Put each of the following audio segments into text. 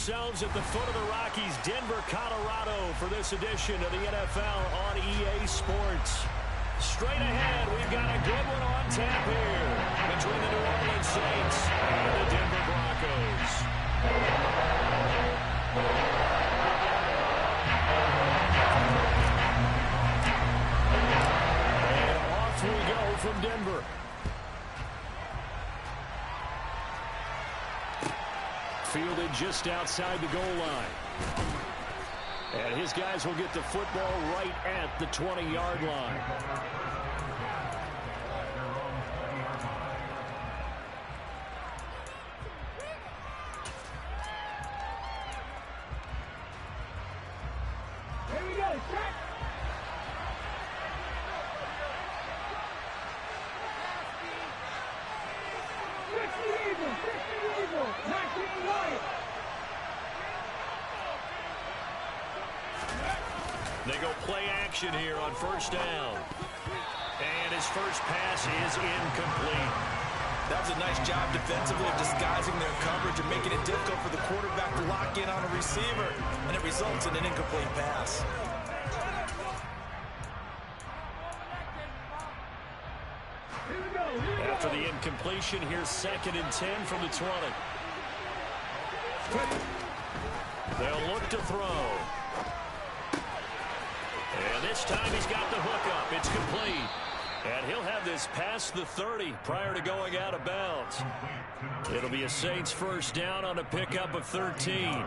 ourselves at the foot of the Rockies, Denver, Colorado, for this edition of the NFL on EA Sports. Straight ahead, we've got a good one on tap here between the New Orleans Saints and the Denver Broncos. And off we go from Denver. Fielded just outside the goal line. And his guys will get the football right at the 20-yard line. Here we go, check. They go play action here on first down. And his first pass is incomplete. That was a nice job defensively of disguising their coverage and making it difficult for the quarterback to lock in on a receiver. And it results in an incomplete pass. After the incompletion, here's 2nd and 10 from the 20. They'll look to throw. And this time he's got the hook up. It's complete. And he'll have this past the 30 prior to going out of bounds. It'll be a Saints first down on a pickup of 13.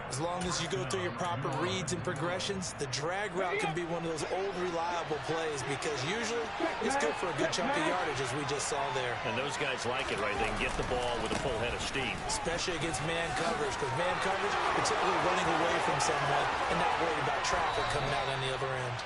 As long as you go through your proper reads and progressions, the drag route can be one of those old reliable plays because usually it's good for a good chunk of yardage, as we just saw there. And those guys like it, right? They can get the ball with a full head of steam. Especially against man coverage, because man coverage, you're typically running away from someone and not worried about traffic coming out on the other end.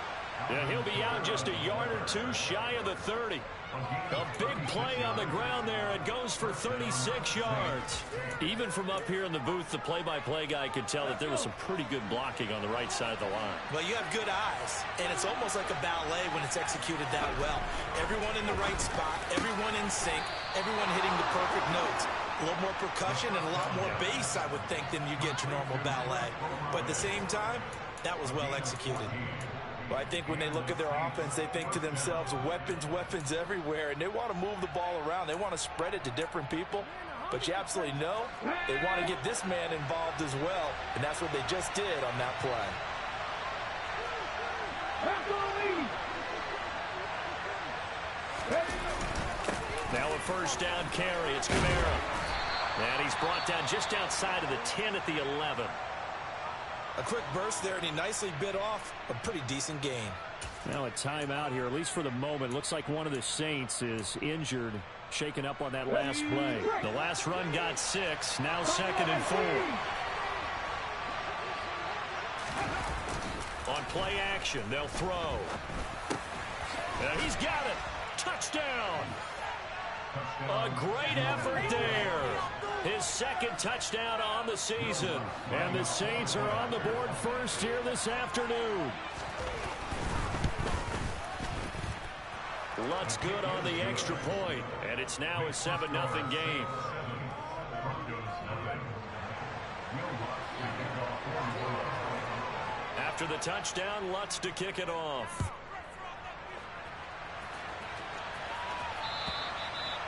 Yeah, he'll be out just a yard or two shy of the 30. A big play on the ground there. It goes for 36 yards. Even from up here in the booth, the play-by-play guy could tell that there was some pretty good blocking on the right side of the line. Well, you have good eyes, and it's almost like a ballet when it's executed that well. Everyone in the right spot, everyone in sync, everyone hitting the perfect notes. A little more percussion and a lot more bass, I would think, than you get your normal ballet. But at the same time, that was well executed. Well, I think when they look at their offense, they think to themselves, weapons, weapons everywhere, and they want to move the ball around. They want to spread it to different people, but you absolutely know they want to get this man involved as well, and that's what they just did on that play. Now a first down carry. It's Kamara. And he's brought down just outside of the 10 at the 11. A quick burst there, and he nicely bit off a pretty decent gain. Now a timeout here, at least for the moment. Looks like one of the Saints is injured, shaken up on that last play. The last run got 6, now 2nd and 4. On play action, they'll throw. And he's got it. Touchdown. A great effort there. His 2nd touchdown on the season. And the Saints are on the board first here this afternoon. Lutz good on the extra point. And it's now a 7-0 game. After the touchdown, Lutz to kick it off.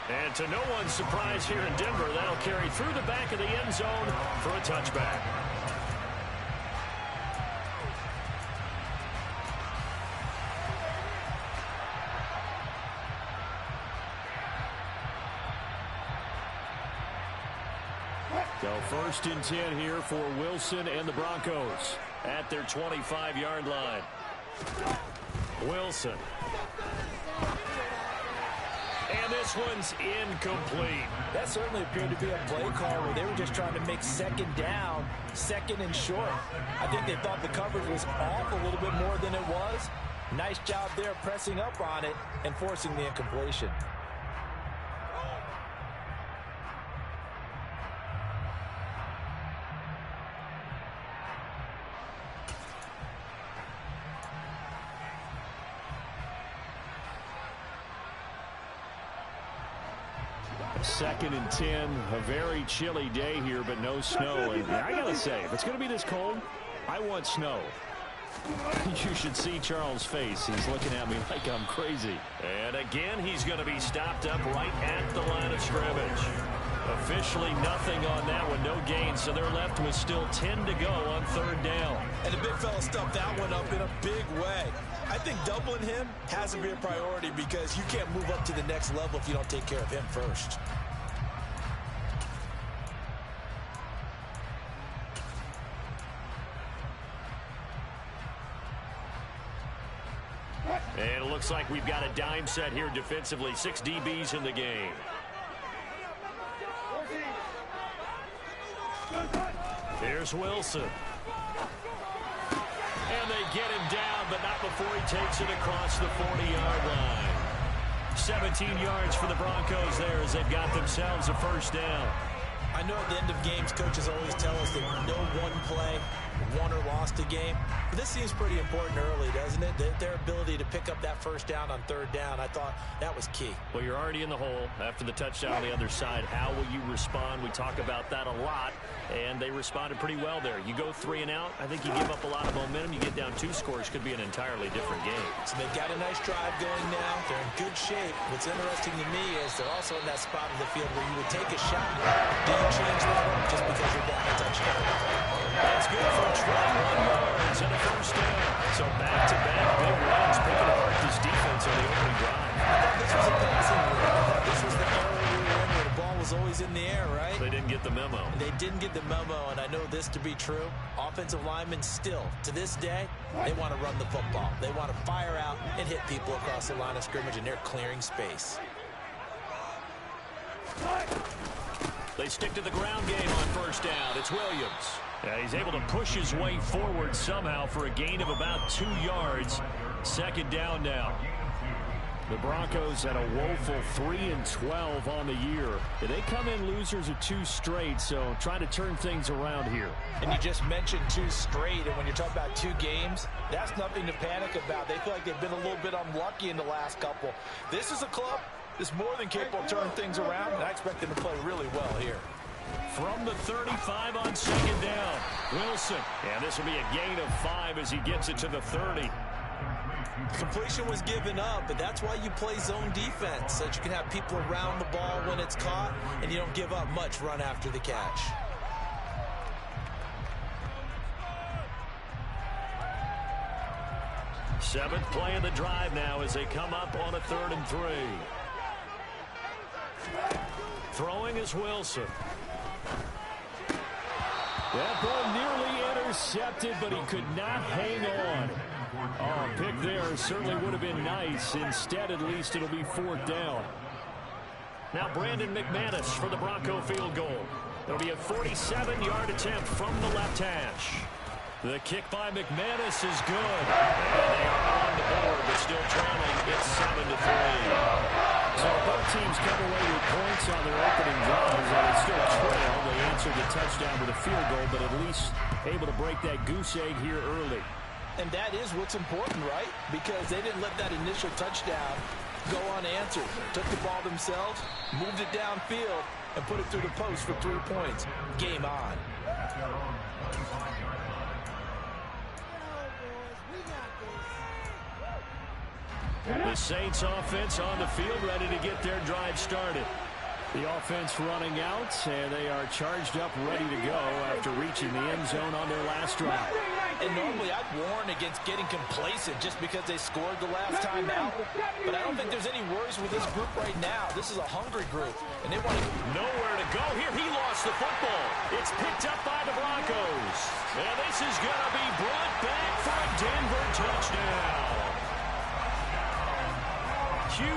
And to no one's surprise here in Denver, that'll carry through the back of the end zone for a touchback. So 1st and 10 here for Wilson and the Broncos at their 25-yard line. Wilson. And this one's incomplete. That certainly appeared to be a play call where they were just trying to make 2nd down, 2nd and short. I think they thought the coverage was off a little bit more than it was. Nice job there pressing up on it and forcing the incompletion. 2nd and 10. A very chilly day here, but no snow. And I got to say, if it's going to be this cold, I want snow. You should see Charles' face. He's looking at me like I'm crazy. And again, he's going to be stopped up right at the line of scrimmage. Officially nothing on that one, no gain, so they're left with still 10 to go on 3rd down. And the big fella stuffed that one up in a big way. I think doubling him has to be a priority because you can't move up to the next level if you don't take care of him first. And it looks like we've got a dime set here defensively. 6 DBs in the game. Here's Wilson. And they get him down, but not before he takes it across the 40-yard line. 17 yards for the Broncos there as they've got themselves a 1st down. I know at the end of games, coaches always tell us that no one play won or lost a game. But this seems pretty important early, doesn't it? Their ability to pick up that 1st down on 3rd down, I thought that was key. Well, you're already in the hole after the touchdown on the other side. How will you respond? We talk about that a lot, and they responded pretty well there. You go 3 and out, I think you give up a lot of momentum. You get down 2 scores, could be an entirely different game. So they've got a nice drive going now. They're in good shape. What's interesting to me is they're also in that spot of the field where you would take a shot. Do you change that up just because you're down a touchdown? That's good for 21 yards and a 1st down. So back-to-back big runs picking apart this defense on the opening drive. I thought this was a passing run. I thought this was the era we were in where the ball was always in the air, right? They didn't get the memo. They didn't get the memo, and I know this to be true. Offensive linemen still, to this day, they want to run the football. They want to fire out and hit people across the line of scrimmage, and they're clearing space. They stick to the ground game on 1st down. It's Williams. He's able to push his way forward somehow for a gain of about 2 yards. 2nd down now. The Broncos had a woeful 3-12 on the year. They come in losers of 2 straight, so trying to turn things around here. And you just mentioned 2 straight, and when you're talking about 2 games, that's nothing to panic about. They feel like they've been a little bit unlucky in the last couple. This is a club that's more than capable of turning things around, and I expect them to play really well here. From the 35 on 2nd down, Wilson. And this will be a gain of 5 as he gets it to the 30. Completion was given up, but that's why you play zone defense, so that you can have people around the ball when it's caught, and you don't give up much run after the catch. Seventh play of the drive now as they come up on a 3rd and 3. Throwing is Wilson. That ball nearly intercepted, but he could not hang on. Oh, pick there certainly would have been nice. Instead, at least, it'll be 4th down. Now Brandon McManus for the Bronco field goal. It'll be a 47-yard attempt from the left hash. The kick by McManus is good. And they are on the board, but still trailing. It's 7-3. So both teams come away with points on their opening drives, and they still trail. They answered the touchdown with a field goal, but at least able to break that goose egg here early. And that is what's important, right? Because they didn't let that initial touchdown go unanswered. Took the ball themselves, moved it downfield, and put it through the post for 3 points. Game on. The Saints offense on the field, ready to get their drive started. The offense running out, and they are charged up, ready to go after reaching the end zone on their last drive. And normally I'd warn against getting complacent just because they scored the last time out. But I don't think there's any worries with this group right now. This is a hungry group, and they want to... Nowhere to go here. He lost the football. It's picked up by the Broncos. And this is going to be brought back for a Denver touchdown.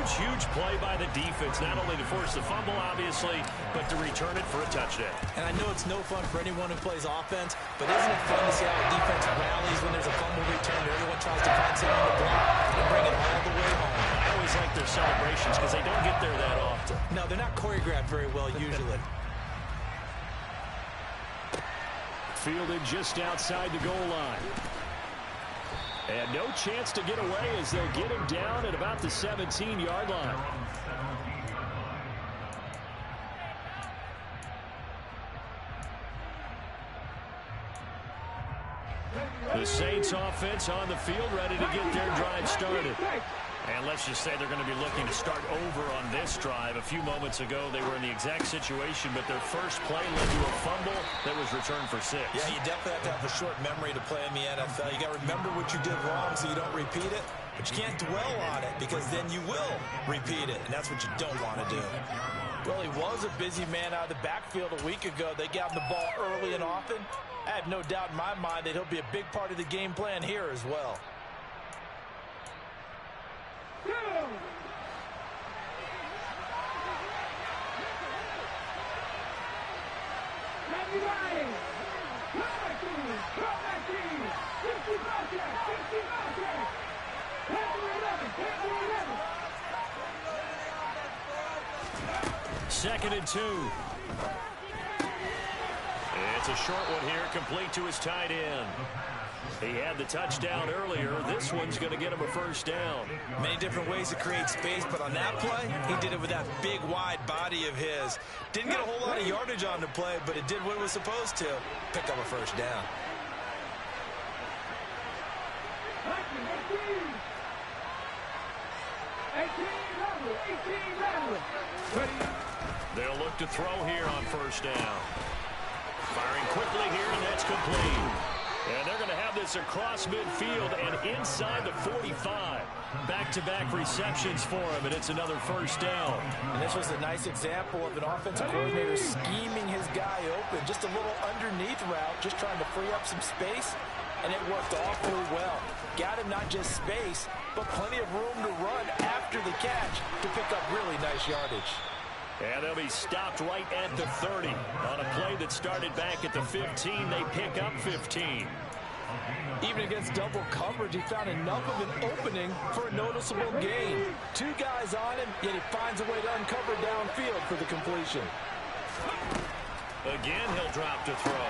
Huge play by the defense, not only to force the fumble, obviously, but to return it for a touchdown. And I know it's no fun for anyone who plays offense, but isn't it fun to see how a defense rallies when there's a fumble return? Everyone tries to find someone to block and bring it all the way home. I always like their celebrations because they don't get there that often. No, they're not choreographed very well usually. Fielded just outside the goal line. And no chance to get away as they'll get him down at about the 17-yard line. The Saints offense on the field, ready to get their drive started. And let's just say they're going to be looking to start over on this drive. A few moments ago, they were in the exact situation, but their first play led to a fumble that was returned for 6. Yeah, you definitely have to have a short memory to play in the NFL. You got to remember what you did wrong so you don't repeat it, but you can't dwell on it because then you will repeat it, and that's what you don't want to do. Well, he was a busy man out of the backfield a week ago. They got him the ball early and often. I have no doubt in my mind that he'll be a big part of the game plan here as well. Second and 2. It's a short one here, complete to his tight end. He had the touchdown earlier. This one's going to get him a first down. Many different ways to create space, but on that play, he did it with that big, wide body of his. Didn't get a whole lot of yardage on the play, but it did what it was supposed to. Pick up a first down. They'll look to throw here on first down. Firing quickly here, and that's complete. And they're going to have this across midfield and inside the 45. Back-to-back receptions for him, and it's another first down. And this was a nice example of an offensive coordinator scheming his guy open. Just a little underneath route, just trying to free up some space, and it worked awfully well. Got him not just space, but plenty of room to run after the catch to pick up really nice yardage. And they'll be stopped right at the 30. On a play that started back at the 15, they pick up 15. Even against double coverage, he found enough of an opening for a noticeable gain. 2 guys on him, yet he finds a way to uncover downfield for the completion. Again, he'll drop to throw.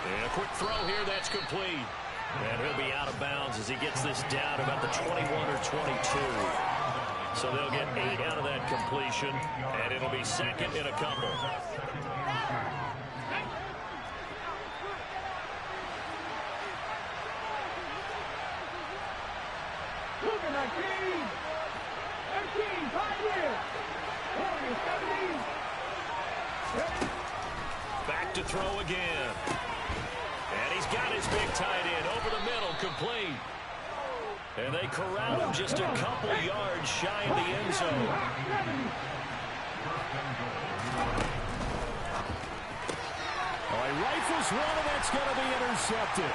And a quick throw here, that's complete. And he'll be out of bounds as he gets this down about the 21 or 22. So they'll get 8 out of that completion, and it'll be second in a couple. Back to throw again. And he's got his big tight end over the middle, complete. And they corral him just a couple yards shy of the end zone. Oh, he rifles one, and that's going to be intercepted.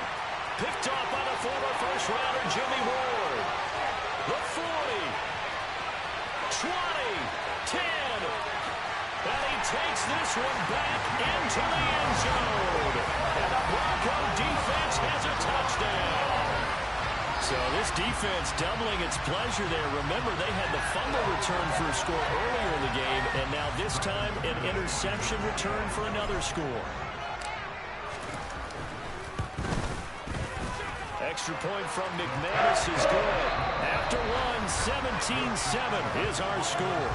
Picked off by the former first-rounder Jimmy Ward. The 40, 20, 10. And he takes this one back into the end zone. And the Bronco defense has a touchdown. So this defense doubling its pleasure there. Remember, they had the fumble return for a score earlier in the game, and now this time an interception return for another score. Extra point from McManus is good. After one, 17-7 is our score.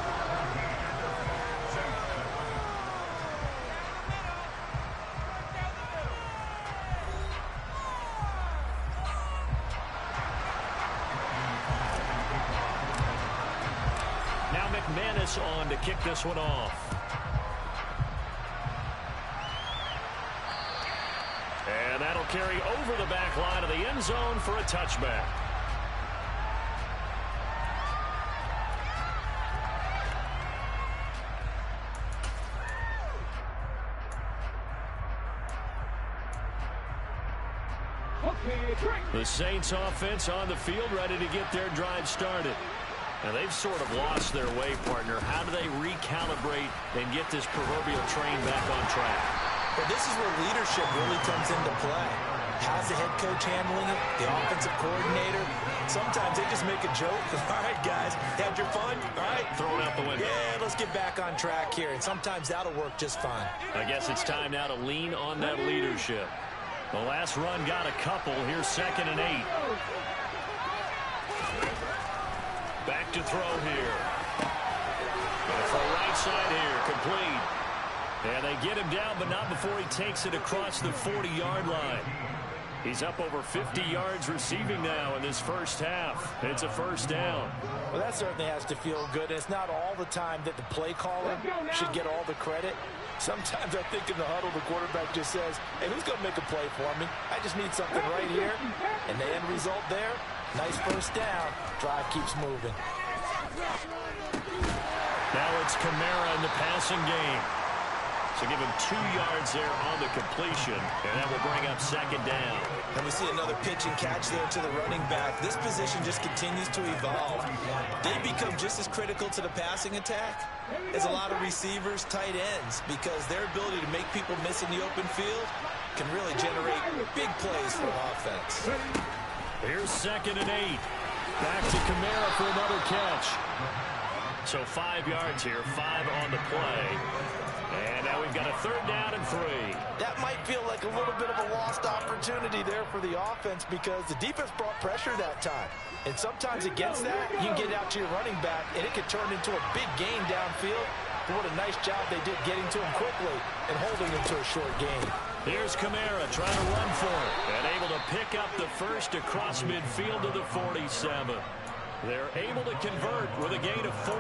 McManus on to kick this one off. And that'll carry over the back line of the end zone for a touchback. The Saints offense on the field ready to get their drive started. Now, they've sort of lost their way, partner. How do they recalibrate and get this proverbial train back on track? Well, this is where leadership really comes into play. How's the head coach handling it? The offensive coordinator? Sometimes they just make a joke. All right, guys, had your fun? All right. Throw it out the window. Yeah, let's get back on track here. And sometimes that'll work just fine. I guess it's time now to lean on that leadership. The last run got a couple. Here's 2nd and 8. Back to throw here. And for right side here, complete. And they get him down, but not before he takes it across the 40-yard line. He's up over 50 yards receiving now in this first half. It's a first down. Well, that certainly has to feel good. It's not all the time that the play caller should get all the credit. Sometimes I think in the huddle, the quarterback just says, hey, who's going to make a play for me? I just need something right here. And the end result there, nice first down. Drive keeps moving. Now it's Kamara in the passing game. So give him 2 yards there on the completion, and that will bring up second down. And we see another pitch and catch there to the running back. This position just continues to evolve. They become just as critical to the passing attack as a lot of receivers, tight ends, because their ability to make people miss in the open field can really generate big plays for an offense. Here's 2nd and 8. Back to Kamara for another catch. So 5 yards here, 5 on the play. And now we've got a 3rd down and 3. That might feel like a little bit of a lost opportunity there for the offense because the defense brought pressure that time. And sometimes against that, you can get out to your running back, and it could turn into a big gain downfield. But what a nice job they did getting to him quickly and holding him to a short gain. Here's Kamara trying to run for it and able to pick up the first across midfield to the 47. They're able to convert with a gain of 4.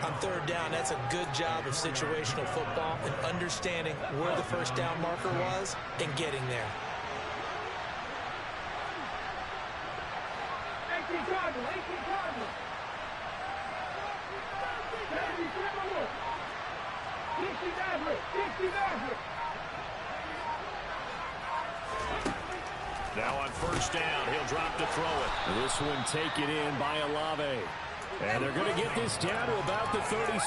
On 3rd down, that's a good job of situational football and understanding where the first down marker was and getting there. Now on 1st down, he'll drop to throw it. This one taken in by Olave. And they're going to get this down to about the 37.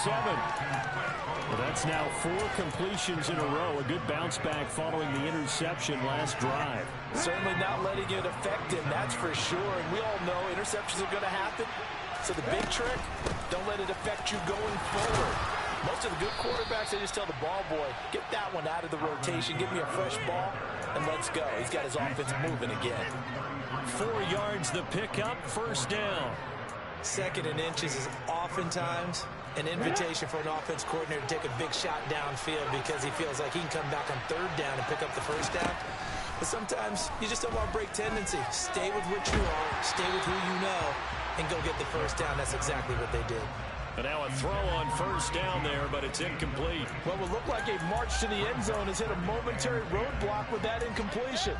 Well, that's now 4 completions in a row. A good bounce back following the interception last drive. Certainly not letting it affect him, that's for sure. And we all know interceptions are going to happen. So the big trick, don't let it affect you going forward. Most of the good quarterbacks, they just tell the ball boy, get that one out of the rotation, give me a fresh ball, and let's go. He's got his offense moving again. 4 yards the pickup, 1st down. 2nd and inches is oftentimes an invitation for an offense coordinator to take a big shot downfield because he feels like he can come back on 3rd down and pick up the first down. But sometimes you just don't want to break tendency. Stay with what you are, stay with who you know, and go get the first down. That's exactly what they did. And now a throw on 1st down there, but it's incomplete. What will look like a march to the end zone has hit a momentary roadblock with that incompletion.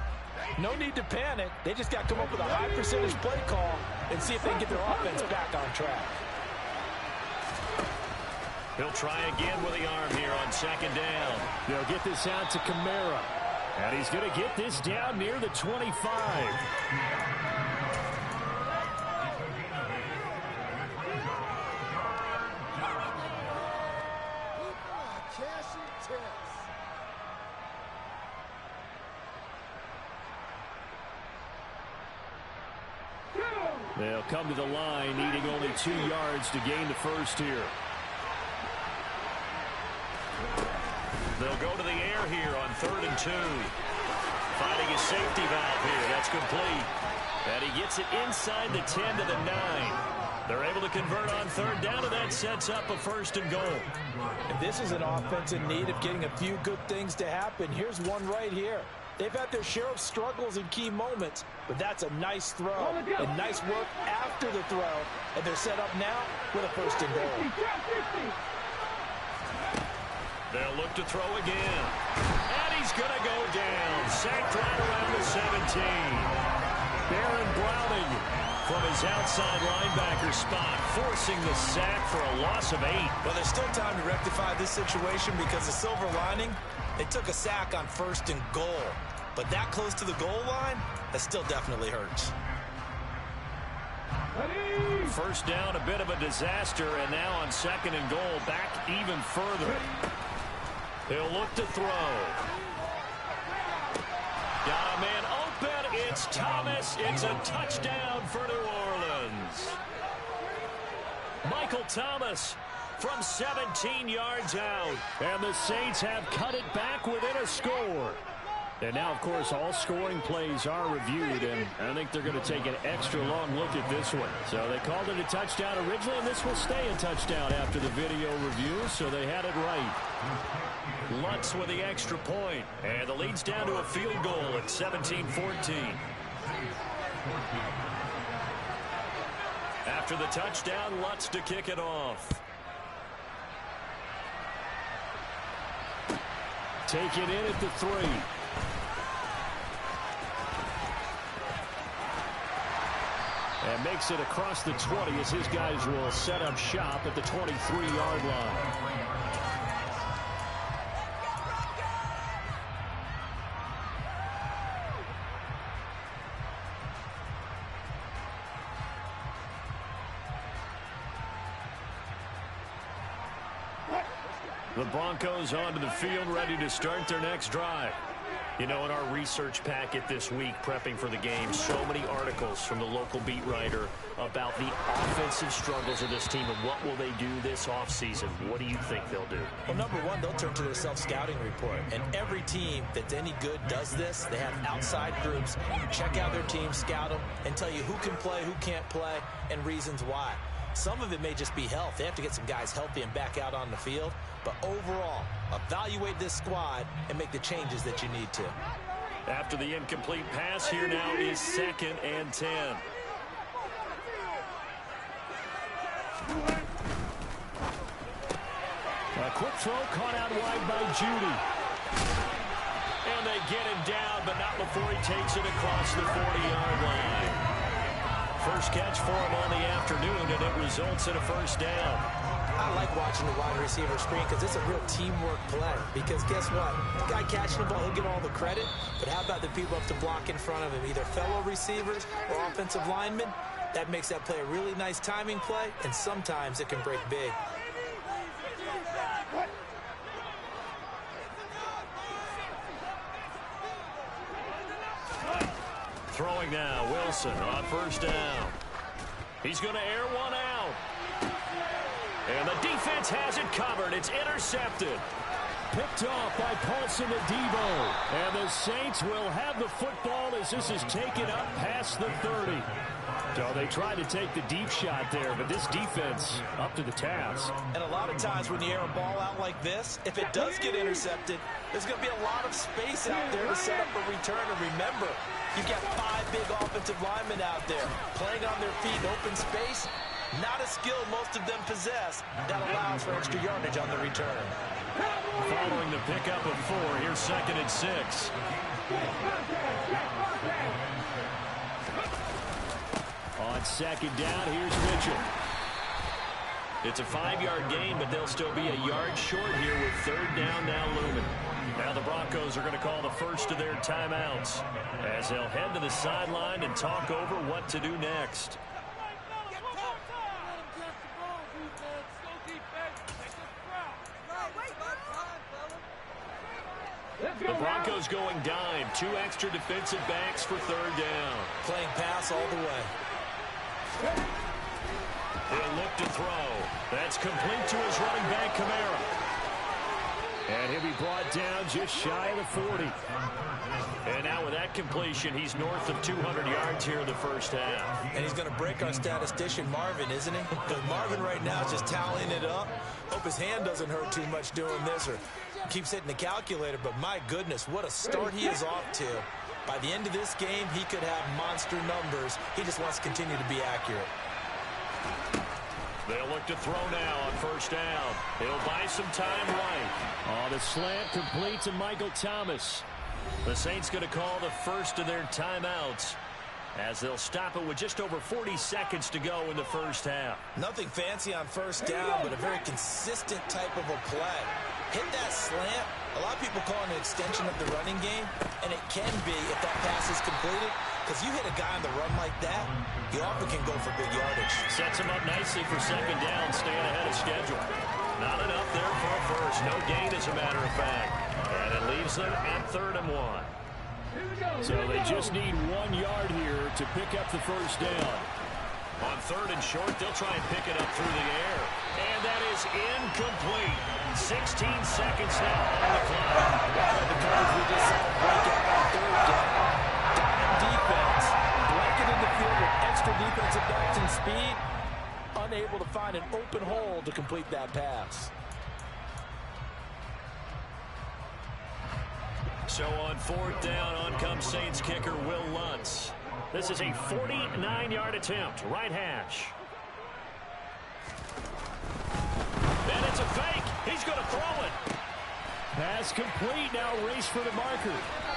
No need to panic. They just got to come up with a high percentage play call and see if they can get their offense back on track. He'll try again with the arm here on 2nd down. They'll get this out to Kamara. And he's going to get this down near the 25. They'll come to the line, needing only 2 yards to gain the first here. They'll go to the air here on 3rd and 2. Finding his safety valve here. That's complete. And he gets it inside the 10 to the 9. They're able to convert on 3rd down, and that sets up a 1st and goal. And this is an offense in need of getting a few good things to happen. Here's one right here. They've had their share of struggles in key moments, but that's a nice throw and nice work after the throw. And they're set up now with a 1st and goal. They'll look to throw again. And he's going to go down. Sacked right around the 17. Baron Browning from his outside linebacker spot, forcing the sack for a loss of 8. Well, there's still time to rectify this situation because the silver lining, they took a sack on 1st and goal. But that close to the goal line, that still definitely hurts. 1st down, a bit of a disaster, and now on 2nd and goal, back even further. He'll look to throw. Got a man open. It's Thomas. It's a touchdown for New Orleans. Michael Thomas from 17 yards out. And the Saints have cut it back within a score. And now, of course, all scoring plays are reviewed, and I think they're going to take an extra long look at this one. So they called it a touchdown originally, and this will stay a touchdown after the video review, so they had it right. Lutz with the extra point, and the lead's down to a field goal at 17-14. After the touchdown, Lutz to kick it off. Take it in at the 3. And makes it across the 20 as his guys will set up shop at the 23-yard line. The Broncos onto the field, ready to start their next drive. You know, in our research packet this week, prepping for the game, so many articles from the local beat writer about the offensive struggles of this team and what will they do this offseason. What do you think they'll do? Well, number one, they'll turn to their self-scouting report. And every team that's any good does this. They have outside groups. Check out their team, scout them, and tell you who can play, who can't play, and reasons why. Some of it may just be health. They have to get some guys healthy and back out on the field. But overall, evaluate this squad and make the changes that you need to. After the incomplete pass, here now is 2nd and 10. A quick throw caught out wide by Judy. And they get him down, but not before he takes it across the 40-yard line. First catch for him on the afternoon, and it results in a first down. I like watching the wide receiver screen because it's a real teamwork play. Because guess what? The guy catching the ball, he'll get all the credit. But how about the people up to block in front of him, either fellow receivers or offensive linemen? That makes that play a really nice timing play, and sometimes it can break big. Throwing now, Wilson on first down. He's going to air one out. And the defense has it covered. It's intercepted. Picked off by Paulson Adebo. And the Saints will have the football as this is taken up past the 30. So they tried to take the deep shot there, but this defense up to the task. And a lot of times when you air a ball out like this, if it does get intercepted, there's going to be a lot of space out there to set up a return. And remember, you've got 5 big offensive linemen out there playing on their feet in open space. Not a skill most of them possess that allows for extra yardage on the return. Following the pickup of 4, here's 2nd and 6. On 2nd down, here's Mitchell. It's a 5-yard gain, but they'll still be a yard short here with 3rd down now looming. Now the Broncos are going to call the first of their timeouts as they'll head to the sideline and talk over what to do next. The Broncos going dime. 2 extra defensive backs for 3rd down. Playing pass all the way. He'll look to throw. That's complete to his running back, Kamara. And he'll be brought down just shy of the 40. And now with that completion, he's north of 200 yards here in the first half. And he's going to break our statistician, Marvin, isn't he? Because Marvin right now is just tallying it up. Hope his hand doesn't hurt too much doing this or keeps hitting the calculator. But my goodness, what a start he is off to. By the end of this game, he could have monster numbers. He just wants to continue to be accurate. They'll look to throw now on first down. He'll buy some time right. Oh, the slant complete to Michael Thomas. The Saints going to call the first of their timeouts as they'll stop it with just over 40 seconds to go in the first half. Nothing fancy on first down, but a very consistent type of a play. Hit that slant. A lot of people call it an extension of the running game, and it can be if that pass is completed. Because you hit a guy on the run like that, you often can go for big yardage. Sets him up nicely for 2nd down, staying ahead of schedule. Not enough there for a first. No gain, as a matter of fact. And it leaves them at 3rd and 1. So they just need 1 yard here to pick up the first down. On 3rd and short, they'll try and pick it up through the air. And that is incomplete. 16 seconds now on the clock. The coverage we just saw break out find an open hole to complete that pass. So on fourth down, on comes Saints kicker Will Lutz. This is a 49-yard attempt, right hash. And it's a fake. He's going to throw it. Pass complete. Now race for the marker.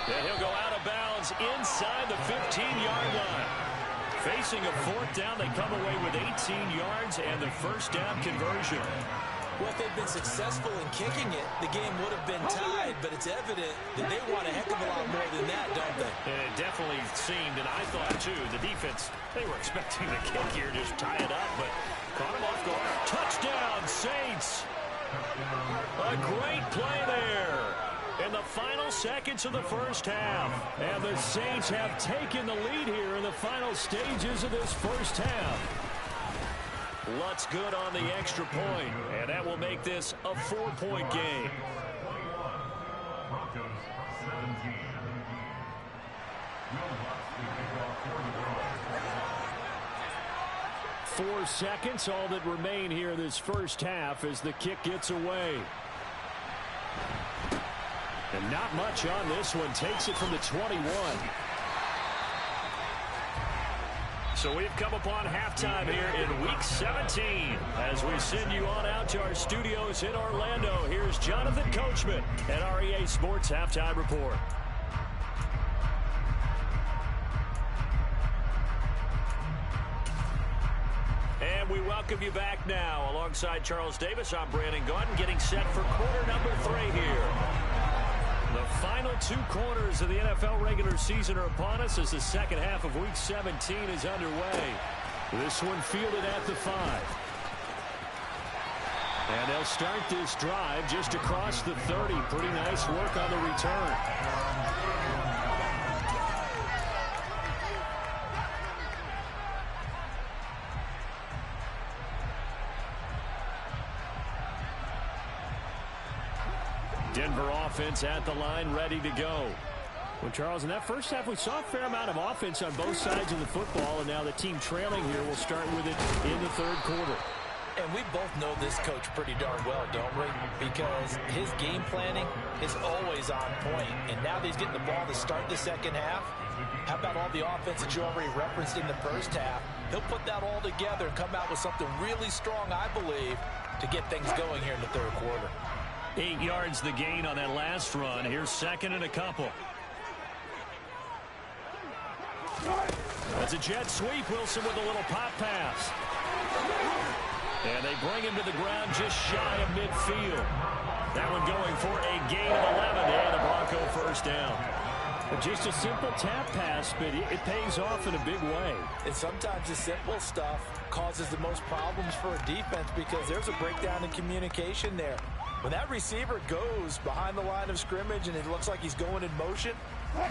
And he'll go out of bounds inside the 15-yard line. Facing a fourth down, they come away with 18 yards and the first down conversion. Well, if they've been successful in kicking it, the game would have been tied, but it's evident that they want a heck of a lot more than that, don't they? And it definitely seemed, and I thought too, the defense, they were expecting the kick here, just tie it up, but caught him off guard. Touchdown, Saints! A great play there in the final seconds of the first half. And the Saints have taken the lead here in the final stages of this first half. Lutz good on the extra point, and that will make this a 4-point game. 4 seconds, all that remain here in this first half as the kick gets away. And not much on this one. Takes it from the 21. So we've come upon halftime here in Week 17. As we send you on out to our studios in Orlando, here's Jonathan Coachman at REA Sports Halftime Report. And we welcome you back now. Alongside Charles Davis, I'm Brandon Gaudin, getting set for quarter number 3 here. The final 2 quarters of the NFL regular season are upon us as the second half of Week 17 is underway. This one fielded at the 5. And they'll start this drive just across the 30. Pretty nice work on the return. Denver offense at the line, ready to go. Well, Charles, in that first half, we saw a fair amount of offense on both sides of the football, and now the team trailing here will start with it in the third quarter. And we both know this coach pretty darn well, don't we? Because his game planning is always on point. And now that he's getting the ball to start the second half, how about all the offense that you already referenced in the first half? He'll put that all together and come out with something really strong, I believe, to get things going here in the third quarter. 8 yards the gain on that last run. Here's second and a couple. That's a jet sweep. Wilson with a little pop pass. And they bring him to the ground just shy of midfield. That one going for a gain of 11 and a Bronco first down. Just a simple tap pass, but it pays off in a big way. And sometimes the simple stuff causes the most problems for a defense because there's a breakdown in communication there. When that receiver goes behind the line of scrimmage and it looks like he's going in motion,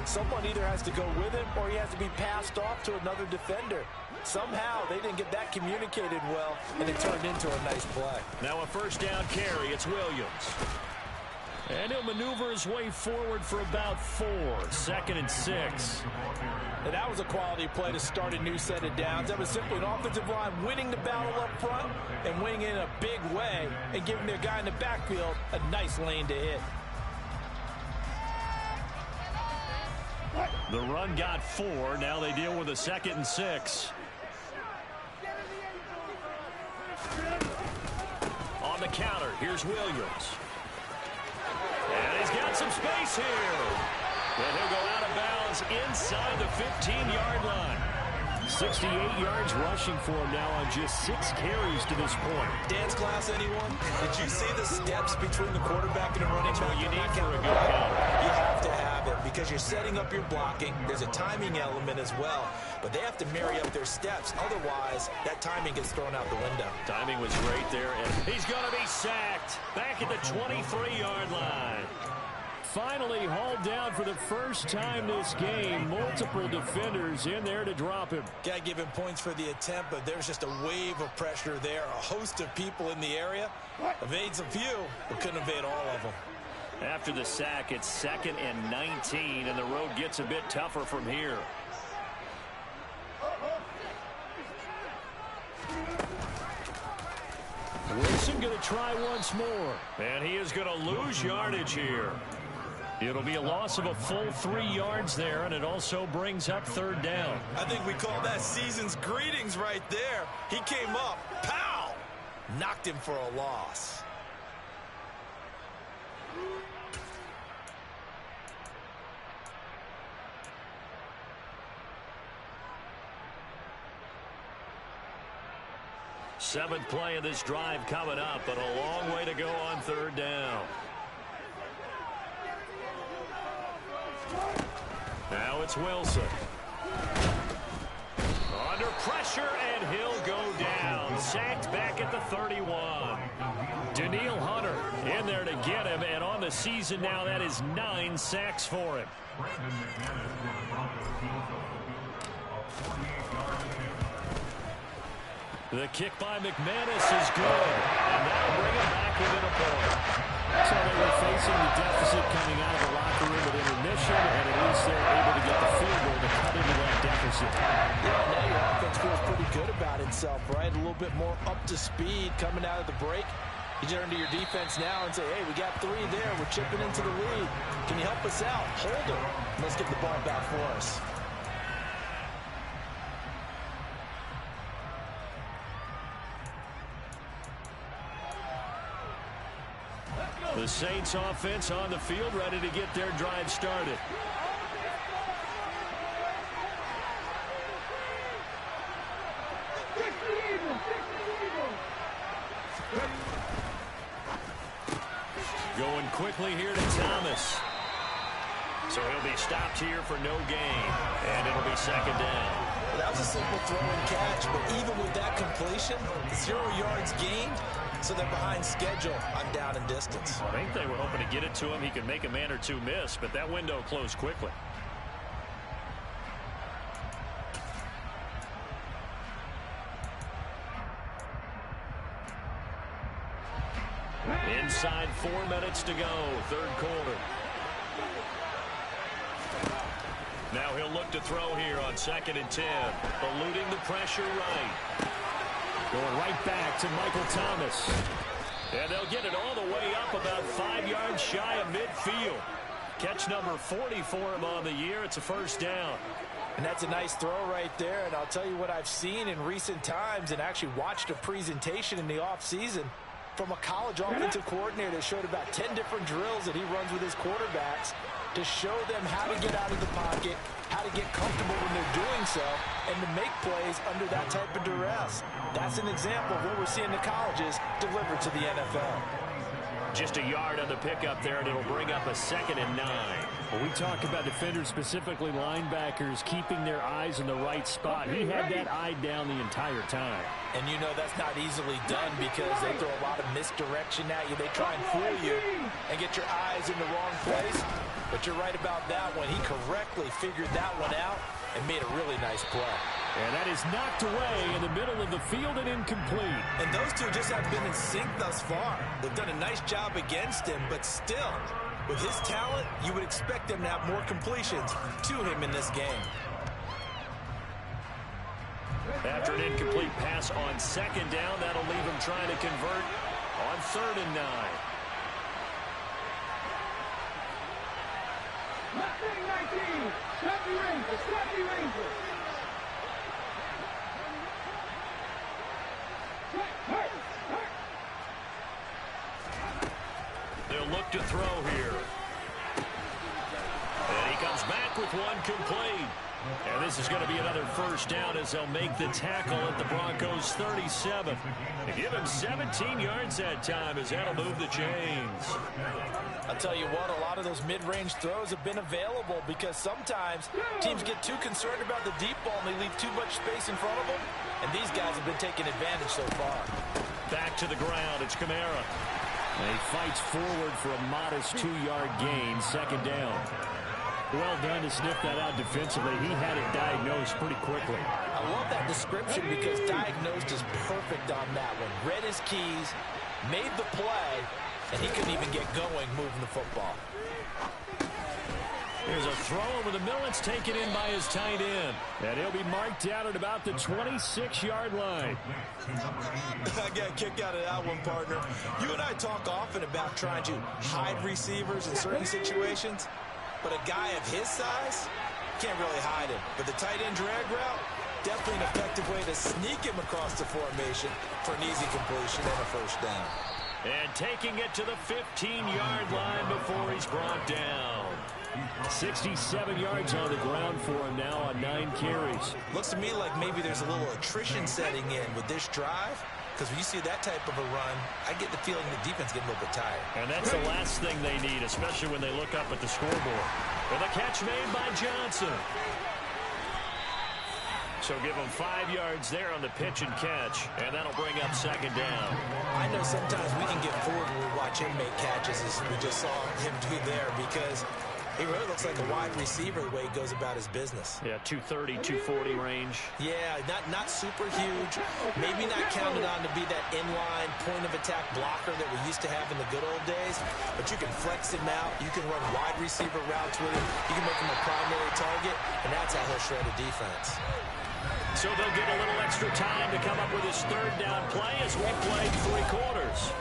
someone either has to go with him or he has to be passed off to another defender. Somehow they didn't get that communicated well, and it turned into a nice play. Now a first down carry. It's Williams. And he'll maneuver his way forward for about 4. Second and 6. And that was a quality play to start a new set of downs. That was simply an offensive line winning the battle up front and winning in a big way and giving their guy in the backfield a nice lane to hit. The run got 4. Now they deal with a second and 6. On the counter, here's Williams. And he's got some space here. And he'll go out of bounds inside the 15-yard line. 68 yards rushing for him now on just 6 carries to this point. Dance class, anyone? Did you see the steps between the quarterback and the running back? What you need for a good counter. You have to have it because you're setting up your blocking. There's a timing element as well. But they have to marry up their steps. Otherwise, that timing gets thrown out the window. Timing was great there, and he's going to be sacked back at the 23-yard line. Finally hauled down for the first time this game. Multiple defenders in there to drop him. Got to give him points for the attempt, but there's just a wave of pressure there. A host of people in the area. Evades a few, but couldn't evade all of them. After the sack, it's second and 19, and the road gets a bit tougher from here. Wilson going to try once more. And he is going to lose yardage here. It'll be a loss of a full 3 yards there, and it also brings up third down. I think we call that season's greetings right there. He came up, pow! Knocked him for a loss. Seventh play of this drive coming up, but a long way to go on third down. Now it's Wilson. Under pressure, and he'll go down. Sacked back at the 31. Daniil Hunter in there to get him, and on the season now, that is 9 sacks for him. The kick by McManus is good, and that'll bring him back within a point. So they were facing the deficit coming out of the locker room at intermission, and at least they're able to get the field goal to cut into that deficit. Yeah, now your offense feels pretty good about itself, right? A little bit more up to speed coming out of the break. You turn to your defense now and say, hey, we got 3 there. We're chipping into the lead. Can you help us out? Hold it. Let's get the ball back for us. The Saints offense on the field, ready to get their drive started. Going quickly here to Thomas. So he'll be stopped here for no gain, and it'll be second down. Well, that was a simple throw and catch, but even with that completion, 0 yards gained. So they're behind schedule on down and distance. I think they were hoping to get it to him. He could make a man or two miss, but that window closed quickly. Inside 4 minutes to go, third quarter. Now he'll look to throw here on 2nd and 10, eluding the pressure right. Going right back to Michael Thomas. And they'll get it all the way up about 5 yards shy of midfield. Catch number 40 for him on the year. It's a first down. And that's a nice throw right there. And I'll tell you what I've seen in recent times and actually watched a presentation in the offseason from a college offensive coordinator that showed about 10 different drills that he runs with his quarterbacks to show them how to get out of the pocket, how to get comfortable when they're doing so, and to make plays under that type of duress. That's an example of what we're seeing the colleges deliver to the NFL. Just a yard on the pickup there, and it'll bring up a 2nd and 9. Well, we talk about defenders, specifically linebackers, keeping their eyes in the right spot. He had that eye down the entire time. And you know that's not easily done because they throw a lot of misdirection at you. They try and fool you and get your eyes in the wrong place. But you're right about that one. He correctly figured that one out and made a really nice play. And that is knocked away in the middle of the field and incomplete. And those two just have been in sync thus far. They've done a nice job against him, but still, with his talent, you would expect them to have more completions to him in this game. After an incomplete pass on 2nd down, that'll leave him trying to convert on 3rd and 9. They'll look to throw here. And he comes back with one complete. And this is going to be another first down as they'll make the tackle at the Broncos' 37. They give him 17 yards that time as that'll move the chains. I'll tell you what, a lot of those mid-range throws have been available because sometimes teams get too concerned about the deep ball and they leave too much space in front of them. And these guys have been taking advantage so far. Back to the ground, it's Kamara. And he fights forward for a modest 2-yard gain, 2nd down. Well done to sniff that out defensively. He had it diagnosed pretty quickly. I love that description because diagnosed is perfect on that one. Read his keys, made the play, and he couldn't even get going moving the football. Here's a throw over the middle. It's taken in by his tight end. And he'll be marked down at about the 26-yard line. I got a kick out of that one, partner. You and I talk often about trying to hide receivers in certain situations, but a guy of his size can't really hide him. But the tight end drag route, definitely an effective way to sneak him across the formation for an easy completion and a first down. And taking it to the 15-yard line before he's brought down. 67 yards on the ground for him now on 9 carries. Looks to me like maybe there's a little attrition setting in with this drive, because when you see that type of a run, I get the feeling the defense getting a little bit tired. And that's the last thing they need, especially when they look up at the scoreboard. And the catch made by Johnson. So give him 5 yards there on the pitch and catch, and that'll bring up second down. I know sometimes we can get bored when we watch him make catches, as we just saw him do there, because he really looks like a wide receiver the way he goes about his business. Yeah, 230, 240 range. Yeah, not super huge. Maybe not counted on to be that inline point-of-attack blocker that we used to have in the good old days, but you can flex him out. You can run wide receiver routes with him. You can make him a primary target, and that's how he'll shred a defense. So they'll get a little extra time to come up with his third down play as we play 3 quarters.